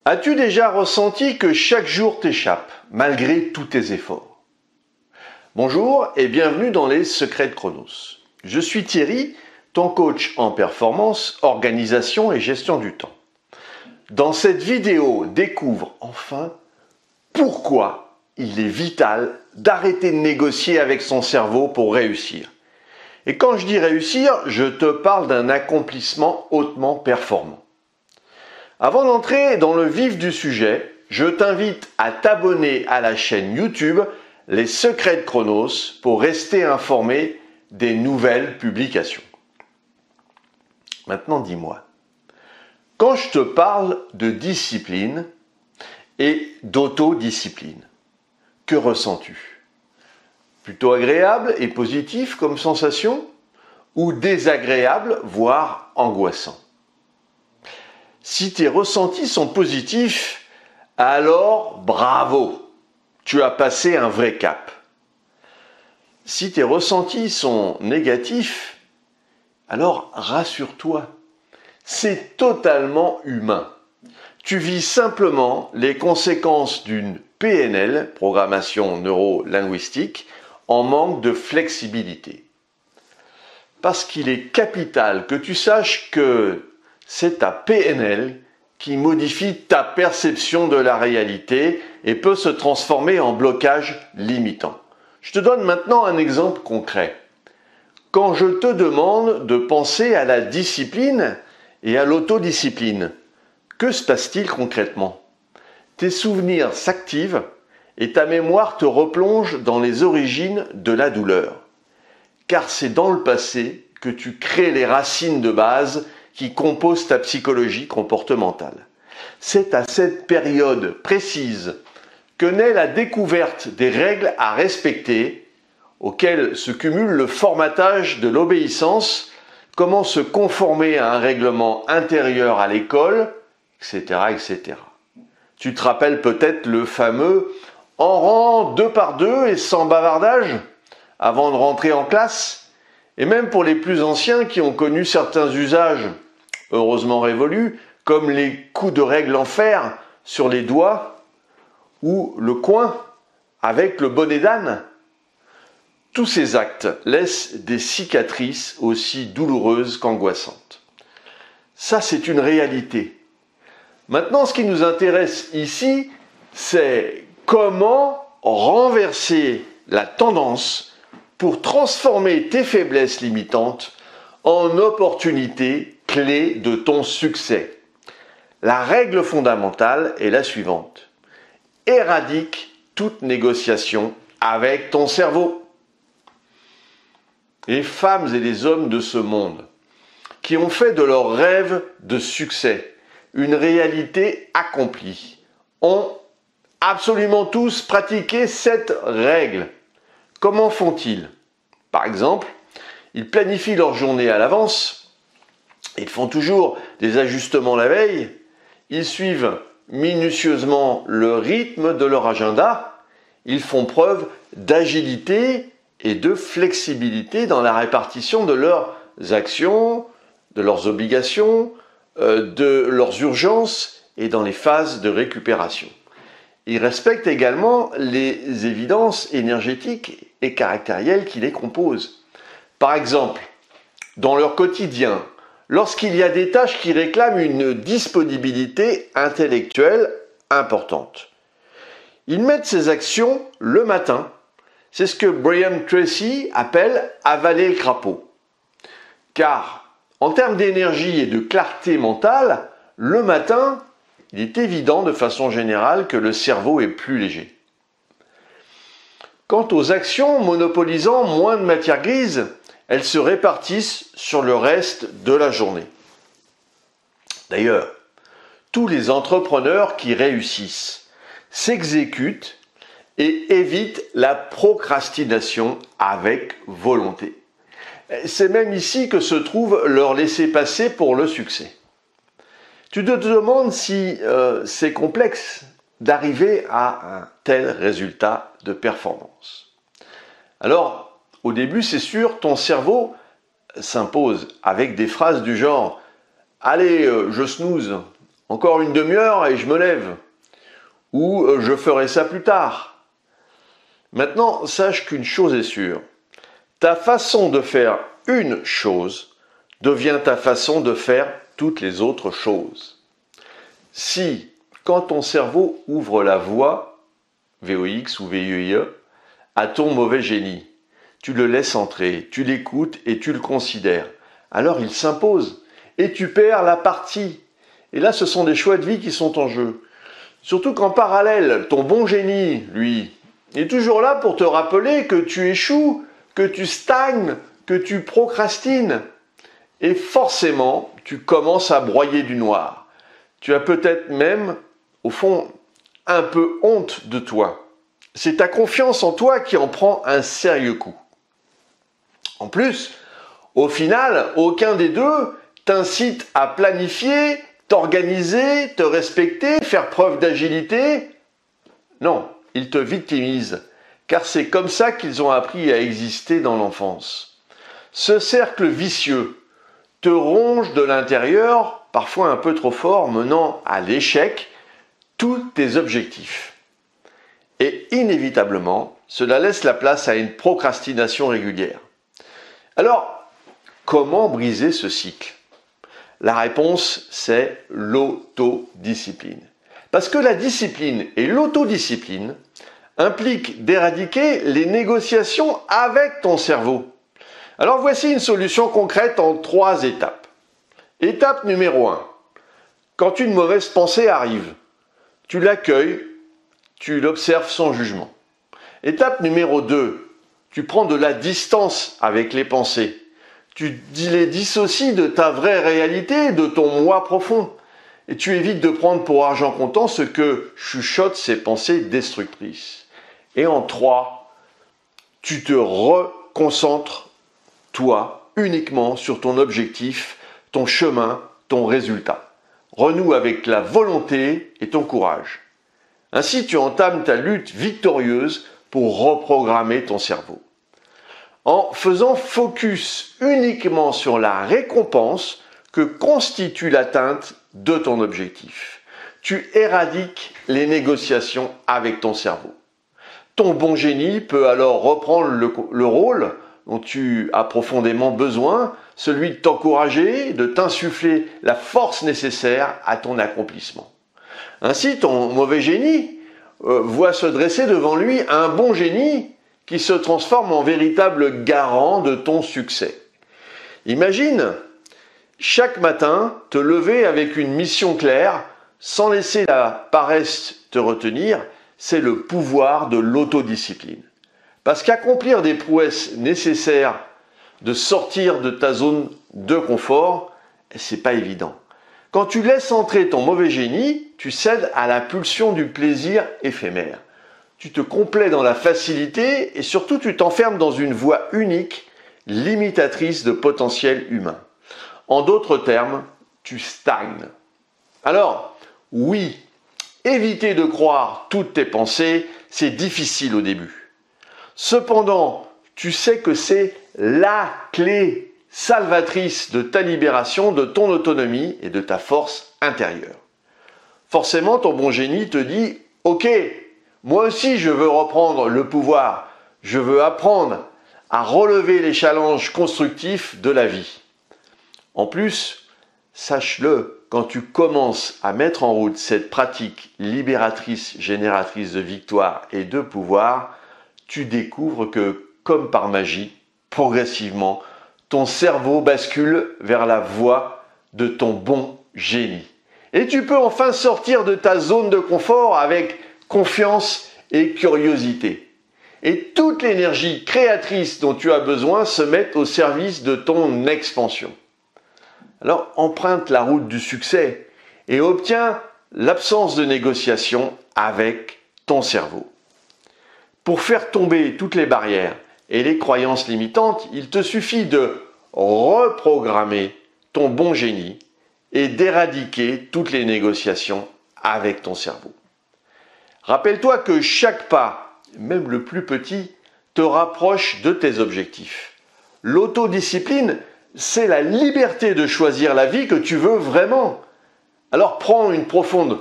As-tu déjà ressenti que chaque jour t'échappe, malgré tous tes efforts? Bonjour et bienvenue dans les Secrets de Chronos. Je suis Thierry, ton coach en performance, organisation et gestion du temps. Dans cette vidéo, découvre enfin pourquoi il est vital d'arrêter de négocier avec son cerveau pour réussir. Et quand je dis réussir, je te parle d'un accomplissement hautement performant. Avant d'entrer dans le vif du sujet, je t'invite à t'abonner à la chaîne YouTube Les Secrets de Chronos pour rester informé des nouvelles publications. Maintenant dis-moi, quand je te parle de discipline et d'autodiscipline, que ressens-tu? Plutôt agréable et positif comme sensation ou désagréable, voire angoissant? Si tes ressentis sont positifs, alors bravo, tu as passé un vrai cap. Si tes ressentis sont négatifs, alors rassure-toi, c'est totalement humain. Tu vis simplement les conséquences d'une PNL, programmation neuro-linguistique, en manque de flexibilité. Parce qu'il est capital que tu saches que c'est ta PNL qui modifie ta perception de la réalité et peut se transformer en blocage limitant. Je te donne maintenant un exemple concret. Quand je te demande de penser à la discipline et à l'autodiscipline, que se passe-t-il concrètement? Tes souvenirs s'activent et ta mémoire te replonge dans les origines de la douleur. Car c'est dans le passé que tu crées les racines de base qui composent ta psychologie comportementale. C'est à cette période précise que naît la découverte des règles à respecter, auxquelles se cumule le formatage de l'obéissance, comment se conformer à un règlement intérieur à l'école, etc., etc. Tu te rappelles peut-être le fameux « en rang 2 par 2 et sans bavardage » avant de rentrer en classe? Et même pour les plus anciens qui ont connu certains usages heureusement révolus, comme les coups de règle en fer sur les doigts ou le coin avec le bonnet d'âne. Tous ces actes laissent des cicatrices aussi douloureuses qu'angoissantes. Ça, c'est une réalité. Maintenant, ce qui nous intéresse ici, c'est comment renverser la tendance pour transformer tes faiblesses limitantes en opportunités clés de ton succès. La règle fondamentale est la suivante. Éradique toute négociation avec ton cerveau. Les femmes et les hommes de ce monde qui ont fait de leur rêve de succès une réalité accomplie ont absolument tous pratiqué cette règle. Comment font-ils? Par exemple, ils planifient leur journée à l'avance, ils font toujours des ajustements la veille, ils suivent minutieusement le rythme de leur agenda, ils font preuve d'agilité et de flexibilité dans la répartition de leurs actions, de leurs obligations, de leurs urgences et dans les phases de récupération. Ils respectent également les évidences énergétiques et caractérielles qui les composent. Par exemple, dans leur quotidien, lorsqu'il y a des tâches qui réclament une disponibilité intellectuelle importante, ils mettent ces actions le matin. C'est ce que Brian Tracy appelle « avaler le crapaud ». Car, en termes d'énergie et de clarté mentale, le matin, il est évident de façon générale que le cerveau est plus léger. Quant aux actions monopolisant moins de matière grise, elles se répartissent sur le reste de la journée. D'ailleurs, tous les entrepreneurs qui réussissent s'exécutent et évitent la procrastination avec volonté. C'est même ici que se trouve leur laissez-passer pour le succès. Tu te demandes si c'est complexe d'arriver à un tel résultat de performance. Alors, au début, c'est sûr, ton cerveau s'impose avec des phrases du genre « Allez, je snooze, encore une demi-heure et je me lève. Ou je ferai ça plus tard. Maintenant, sache qu'une chose est sûre. Ta façon de faire une chose devient ta façon de faire toutes les autres choses. Si, quand ton cerveau ouvre la voie, VOX ou VIE, à ton mauvais génie, tu le laisses entrer, tu l'écoutes et tu le considères, alors il s'impose et tu perds la partie. Et là, ce sont des choix de vie qui sont en jeu. Surtout qu'en parallèle, ton bon génie, lui, est toujours là pour te rappeler que tu échoues, que tu stagnes, que tu procrastines. Et forcément, tu commences à broyer du noir. Tu as peut-être même, au fond, un peu honte de toi. C'est ta confiance en toi qui en prend un sérieux coup. En plus, au final, aucun des deux t'incite à planifier, t'organiser, te respecter, faire preuve d'agilité. Non, ils te victimisent, car c'est comme ça qu'ils ont appris à exister dans l'enfance. Ce cercle vicieux te ronge de l'intérieur, parfois un peu trop fort, menant à l'échec tous tes objectifs. Et inévitablement, cela laisse la place à une procrastination régulière. Alors, comment briser ce cycle ? La réponse, c'est l'autodiscipline. Parce que la discipline et l'autodiscipline impliquent d'éradiquer les négociations avec ton cerveau. Alors voici une solution concrète en 3 étapes. Étape numéro 1. Quand une mauvaise pensée arrive, tu l'accueilles, tu l'observes sans jugement. Étape numéro 2. Tu prends de la distance avec les pensées. Tu les dissocies de ta vraie réalité, de ton moi profond. Et tu évites de prendre pour argent comptant ce que chuchotent ces pensées destructrices. Et en 3, tu te reconcentres, toi, uniquement sur ton objectif, ton chemin, ton résultat. Renoue avec la volonté et ton courage. Ainsi, tu entames ta lutte victorieuse pour reprogrammer ton cerveau. En faisant focus uniquement sur la récompense que constitue l'atteinte de ton objectif, tu éradiques les négociations avec ton cerveau. Ton bon génie peut alors reprendre le rôle dont tu as profondément besoin, celui de t'encourager, de t'insuffler la force nécessaire à ton accomplissement. Ainsi, ton mauvais génie voit se dresser devant lui un bon génie qui se transforme en véritable garant de ton succès. Imagine chaque matin te lever avec une mission claire, sans laisser la paresse te retenir, c'est le pouvoir de l'autodiscipline. Parce qu'accomplir des prouesses nécessaires de sortir de ta zone de confort, c'est pas évident. Quand tu laisses entrer ton mauvais génie, tu cèdes à la pulsion du plaisir éphémère. Tu te complais dans la facilité et surtout tu t'enfermes dans une voie unique, limitatrice de potentiel humain. En d'autres termes, tu stagnes. Alors, oui, éviter de croire toutes tes pensées, c'est difficile au début. Cependant, tu sais que c'est la clé salvatrice de ta libération, de ton autonomie et de ta force intérieure. Forcément, ton bon génie te dit « Ok, moi aussi je veux reprendre le pouvoir, je veux apprendre à relever les challenges constructifs de la vie. » En plus, sache-le, quand tu commences à mettre en route cette pratique libératrice, génératrice de victoire et de pouvoir, tu découvres que, comme par magie, progressivement, ton cerveau bascule vers la voie de ton bon génie. Et tu peux enfin sortir de ta zone de confort avec confiance et curiosité. Et toute l'énergie créatrice dont tu as besoin se met au service de ton expansion. Alors emprunte la route du succès et obtiens l'absence de négociation avec ton cerveau. Pour faire tomber toutes les barrières et les croyances limitantes, il te suffit de reprogrammer ton bon génie et d'éradiquer toutes les négociations avec ton cerveau. Rappelle-toi que chaque pas, même le plus petit, te rapproche de tes objectifs. L'autodiscipline, c'est la liberté de choisir la vie que tu veux vraiment. Alors prends une profonde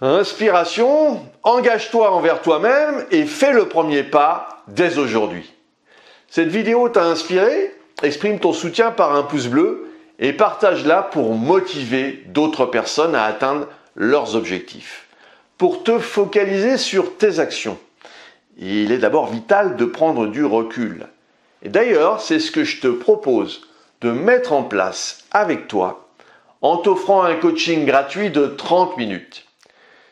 inspiration, engage-toi envers toi-même et fais le premier pas dès aujourd'hui. Cette vidéo t'a inspiré? Exprime ton soutien par un pouce bleu et partage-la pour motiver d'autres personnes à atteindre leurs objectifs. Pour te focaliser sur tes actions, il est d'abord vital de prendre du recul. Et d'ailleurs, c'est ce que je te propose de mettre en place avec toi en t'offrant un coaching gratuit de 30 minutes.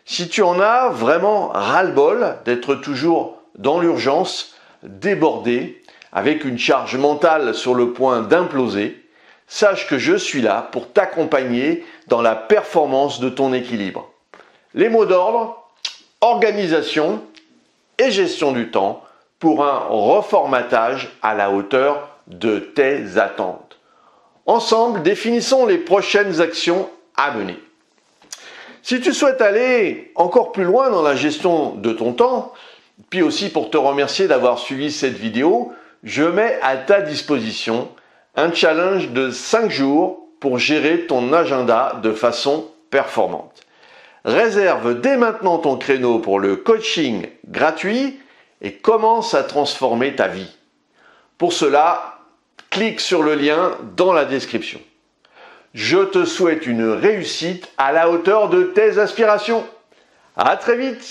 Si tu en as vraiment ras-le-bol d'être toujours dans l'urgence, débordé, avec une charge mentale sur le point d'imploser, sache que je suis là pour t'accompagner dans la performance de ton équilibre. Les mots d'ordre, organisation et gestion du temps pour un reformatage à la hauteur de tes attentes. Ensemble, définissons les prochaines actions à mener. Si tu souhaites aller encore plus loin dans la gestion de ton temps, puis aussi pour te remercier d'avoir suivi cette vidéo, je mets à ta disposition un challenge de 5 jours pour gérer ton agenda de façon performante. Réserve dès maintenant ton créneau pour le coaching gratuit et commence à transformer ta vie. Pour cela, clique sur le lien dans la description. Je te souhaite une réussite à la hauteur de tes aspirations. À très vite!